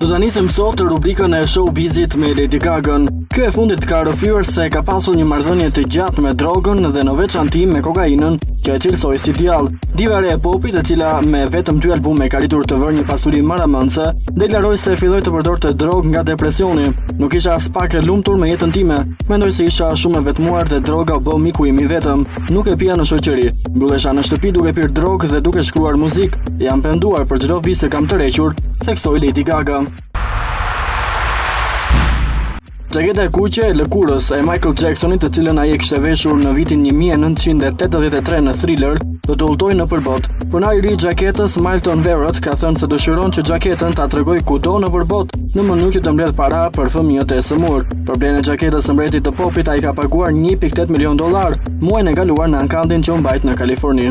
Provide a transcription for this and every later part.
Do ta nisim sot rubrikën e showbizit me Lady Gagën. Ky e fundit ka rrëfyer se ka pasur një marrëdhënie të gjatë me drogën dhe në veçanti me kokainën, që e cilësoi si djallë. Diva e popit, e cila me vetëm 2 albume ka arritur të vërë një pasuri maramëndse, deklaroi se filloi të përdorte drogë nga depresioni. Nuk isha as pak e lumtur me jetën time. Mendoj se isha shumë e vetmuar dhe droga u bë miku im I vetëm. Nuk e pija në shoqëri. Mbyllesha në shtëpi duke pirë drogë dhe duke shkruar muzikë. Jam penduar për çdo vit se kam tërhequr, theksoi Lady Gaga. Xhaketa e kuqe e lëkurës e Michael Jacksonit, të cilën ai e kishte veshur në vitin 1983 në Thriller, do të udhtoi nëpër botë. Pronari I ri I xhaketës, Milton Verrett, ka thënë se dëshiron që xhaketën ta tregojë kudo nëpër botë, në mënyrë që të mbledh para për fëmijët e sëmur. Për blerjen e xhaketës së mbretit të popit, ai ka paguar $1.8 milion muajin e kaluar në ankandin që u mbajt në Kaliforni.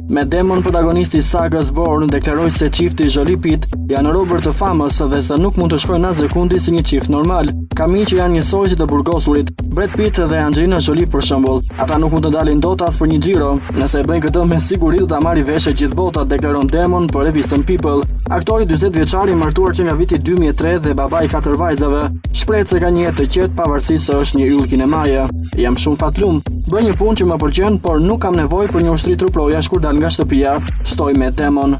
Matt Damon, protagonisti I sagës Bourne, deklaroi se çifti Jolie Pitt janë robër të famës dhe se nuk mund të shkojnë as sekundi si një çift normal. Ka miq që janë njësoj si të burgosurit, Brad Pitt dhe Angelina Jolie për shembull. Ata nuk mund të dalin dot as për një xhiro. Nëse e bëjnë këtë, me siguri do ta marrë vesh e gjithë bota, deklaron Damon për revistën People. Aktori 40 vjeçar I martuar që nga viti 2003 dhe baba I 4 vajzave, shprehet se ka një jetë të qetë pavarësisht se është një yll kinemaje. Jam shumë fatlum. Bëj një punë që më pëlqen, por nuk kam nevojë për një ushtri truprojash kur dal nga shtëpia, shtoi Matt Damon.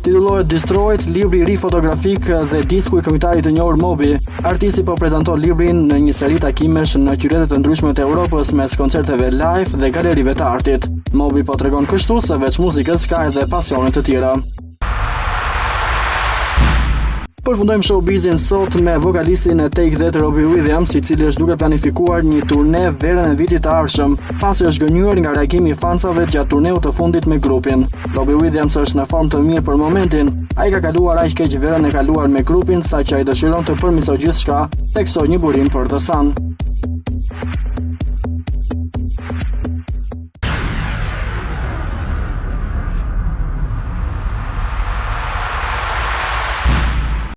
Titullohet Destroyed, libri I ri fotografik dhe disku I këngëtarit të njohur Moby. Artisti po prezanton librin në një seri takimesh në qytete të ndryshme të Europës mes koncerteve live dhe galerive të artit. Moby po tregon kështu se veç muzikës ka edhe pasione të tjera. Përfundojmë showbizin sot me vokalistin e Take That Robbie Williams, I cili është duke planifikuar një turne verën e vitit të ardhshëm, pasi është gënjur nga reagimi I fansave gjatë turneut të fundit me grupin. Robbie Williams është në formë të mirë për momentin. Ai ka kaluar aq keq verën e kaluar me grupin, saqë ai dëshiron të përmirësojë gjithçka, theksoi një burim për The Sun.